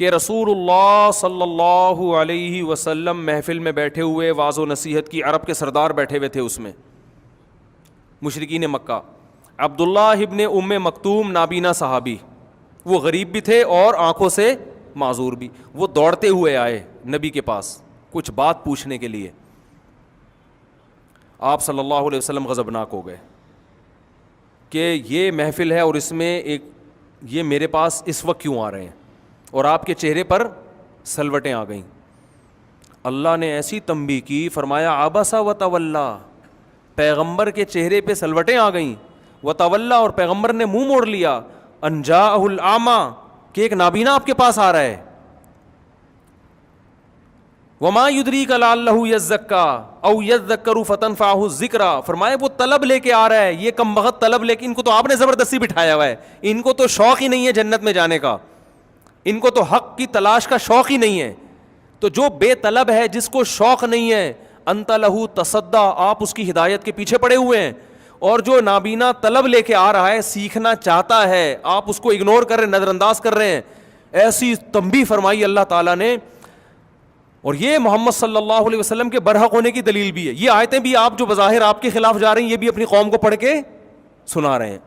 کہ رسول اللہ صلی اللہ علیہ وسلم محفل میں بیٹھے ہوئے واعظ و نصیحت کی، عرب کے سردار بیٹھے ہوئے تھے اس میں، مشرکین مکہ. عبداللہ ابن ام مکتوم نابینا صحابی، وہ غریب بھی تھے اور آنکھوں سے معذور بھی، وہ دوڑتے ہوئے آئے نبی کے پاس کچھ بات پوچھنے کے لیے. آپ صلی اللہ علیہ وسلم غضبناک ہو گئے کہ یہ محفل ہے اور اس میں یہ میرے پاس اس وقت کیوں آ رہے ہیں، اور آپ کے چہرے پر سلوٹیں آ گئیں. اللہ نے ایسی تنبیہ کی، فرمایا عبس وتولی، پیغمبر کے چہرے پہ سلوٹیں آ گئیں، وتولی، اور پیغمبر نے منہ موڑ لیا، ان جاءہ الاعمی، کہ ایک نابینا آپ کے پاس آ رہا ہے. وما یدریک لعلہ یزکا او یذکر فتنفعہ الذکری، فرمایا وہ طلب لے کے آ رہا ہے، یہ کم بخت طلب لے کے، ان کو تو آپ نے زبردستی بٹھایا ہوا ہے، ان کو تو شوق ہی نہیں ہے جنت میں جانے کا، ان کو تو حق کی تلاش کا شوق ہی نہیں ہے. تو جو بے طلب ہے، جس کو شوق نہیں ہے، انت لہ تصدی، آپ اس کی ہدایت کے پیچھے پڑے ہوئے ہیں. اور جو نابینا طلب لے کے آ رہا ہے، سیکھنا چاہتا ہے، آپ اس کو اگنور کر رہے ہیں، نظر انداز کر رہے ہیں. ایسی تنبیہ فرمائی اللہ تعالیٰ نے. اور یہ محمد صلی اللہ علیہ وسلم کے برحق ہونے کی دلیل بھی ہے. یہ آیتیں بھی آپ جو بظاہر آپ کے خلاف جا رہی ہیں، یہ بھی اپنی قوم کو پڑھ کے سنا رہے ہیں.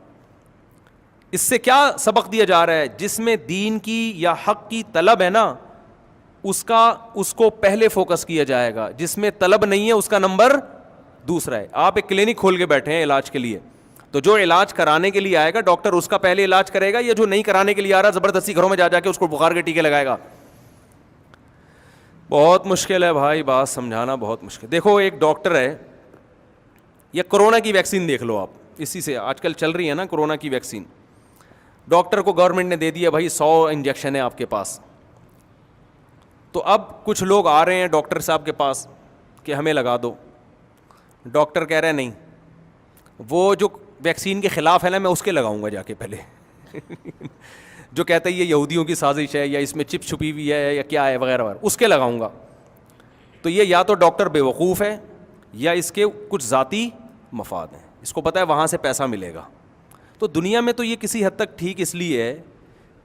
اس سے کیا سبق دیا جا رہا ہے؟ جس میں دین کی یا حق کی طلب ہے نا، اس کو پہلے فوکس کیا جائے گا. جس میں طلب نہیں ہے اس کا نمبر دوسرا ہے. آپ ایک کلینک کھول کے بیٹھے ہیں علاج کے لیے، تو جو علاج کرانے کے لیے آئے گا ڈاکٹر اس کا پہلے علاج کرے گا، یا جو نہیں کرانے کے لیے آ رہا زبردستی گھروں میں جا کے اس کو بخار کے ٹیکے لگائے گا؟ بہت مشکل ہے بھائی، بات سمجھانا بہت مشکل. دیکھو ایک ڈاکٹر ہے، یا کرونا کی ویکسین دیکھ لو آپ، اسی سے آج کل چل رہی ہے نا کرونا کی ویکسین. ڈاکٹر کو گورنمنٹ نے دے دیا بھائی 100 انجیکشن ہے آپ کے پاس. تو اب کچھ لوگ آ رہے ہیں ڈاکٹر صاحب کے پاس کہ ہمیں لگا دو. ڈاکٹر کہہ رہے ہیں نہیں، وہ جو ویکسین کے خلاف ہے نا، میں اس کے لگاؤں گا جا کے پہلے. جو کہتا ہے یہ یہودیوں کی سازش ہے، یا اس میں چپ چھپی ہوئی ہے، یا کیا ہے وغیرہ وغیرہ، اس کے لگاؤں گا. تو یہ یا تو ڈاکٹر بے وقوف ہے، یا اس کے کچھ ذاتی مفاد ہیں، اس کو پتہ ہے وہاں سے پیسہ ملے گا. تو دنیا میں تو یہ کسی حد تک ٹھیک اس لیے ہے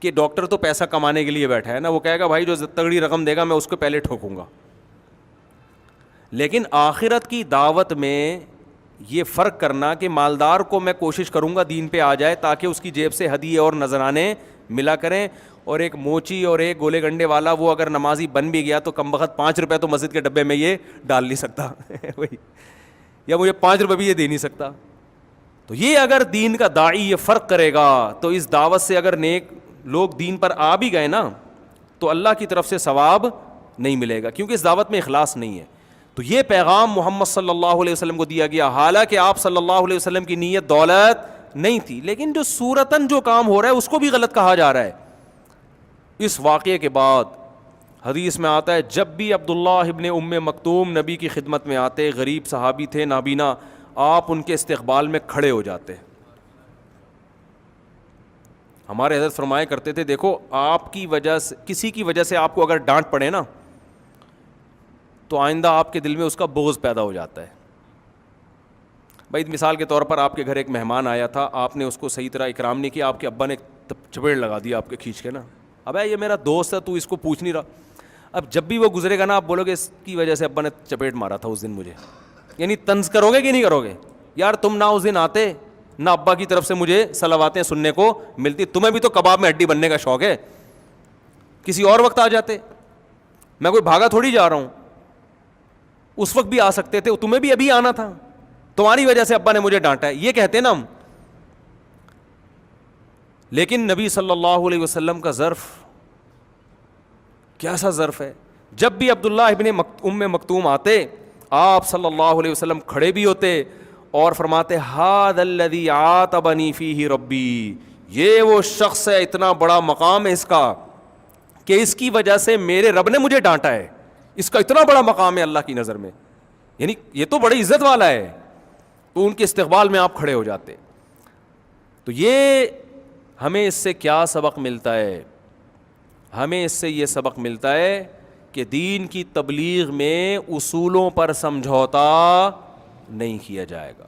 کہ ڈاکٹر تو پیسہ کمانے کے لیے بیٹھا ہے نا، وہ کہے گا بھائی جو تگڑی رقم دے گا میں اس کو پہلے ٹھوکوں گا. لیکن آخرت کی دعوت میں یہ فرق کرنا کہ مالدار کو میں کوشش کروں گا دین پہ آ جائے تاکہ اس کی جیب سے ہدیے اور نذرانے ملا کریں، اور ایک موچی اور ایک گولے گنڈے والا وہ اگر نمازی بن بھی گیا تو کم بخت 5 روپے تو مسجد کے ڈبے میں یہ ڈال نہیں سکتا یا مجھے 5 روپے بھی یہ دے نہیں سکتا. تو یہ اگر دین کا داعی یہ فرق کرے گا تو اس دعوت سے اگر نیک لوگ دین پر آ بھی گئے نا تو اللہ کی طرف سے ثواب نہیں ملے گا، کیونکہ اس دعوت میں اخلاص نہیں ہے. تو یہ پیغام محمد صلی اللہ علیہ وسلم کو دیا گیا، حالانکہ آپ صلی اللہ علیہ وسلم کی نیت دولت نہیں تھی، لیکن جو صورتاً جو کام ہو رہا ہے اس کو بھی غلط کہا جا رہا ہے. اس واقعے کے بعد حدیث میں آتا ہے جب بھی عبداللہ ابن ام مکتوم نبی کی خدمت میں آتے، غریب صحابی تھے نابینا، آپ ان کے استقبال میں کھڑے ہو جاتے. ہمارے حضرت فرمایا کرتے تھے دیکھو آپ کی وجہ سے، کسی کی وجہ سے آپ کو اگر ڈانٹ پڑے نا تو آئندہ آپ کے دل میں اس کا بغض پیدا ہو جاتا ہے. بھائی مثال کے طور پر آپ کے گھر ایک مہمان آیا تھا، آپ نے اس کو صحیح طرح اکرام نہیں کیا، آپ کے ابا نے چپیڑ لگا دیا آپ کے کھینچ کے نا، ابے یہ میرا دوست ہے تو اس کو پوچھ نہیں رہا. اب جب بھی وہ گزرے گا نا آپ بولو گے اس کی وجہ سے ابا نے چپیڑ مارا تھا اس دن مجھے، یعنی طنز کرو گے کہ نہیں کرو گے؟ یار تم نہ اس دن آتے نہ ابا کی طرف سے مجھے صلواتیں سننے کو ملتی، تمہیں بھی تو کباب میں ہڈی بننے کا شوق ہے، کسی اور وقت آ جاتے. میں کوئی بھاگا تھوڑی جا رہا ہوں، اس وقت بھی آ سکتے تھے، تمہیں بھی ابھی آنا تھا، تمہاری وجہ سے ابا نے مجھے ڈانٹا ہے، یہ کہتے نا ہم. لیکن نبی صلی اللہ علیہ وسلم کا ظرف کیسا ظرف ہے، جب بھی عبداللہ ابن ام مکتوم آتے آپ صلی اللہ علیہ وسلم کھڑے بھی ہوتے اور فرماتے ھذا الذی عاتبنی فیہ ربی، یہ وہ شخص ہے، اتنا بڑا مقام ہے اس کا کہ اس کی وجہ سے میرے رب نے مجھے ڈانٹا ہے، اس کا اتنا بڑا مقام ہے اللہ کی نظر میں، یعنی یہ تو بڑی عزت والا ہے. تو ان کے استقبال میں آپ کھڑے ہو جاتے. تو یہ ہمیں اس سے کیا سبق ملتا ہے؟ ہمیں اس سے یہ سبق ملتا ہے کہ دین کی تبلیغ میں اصولوں پر سمجھوتا نہیں کیا جائے گا.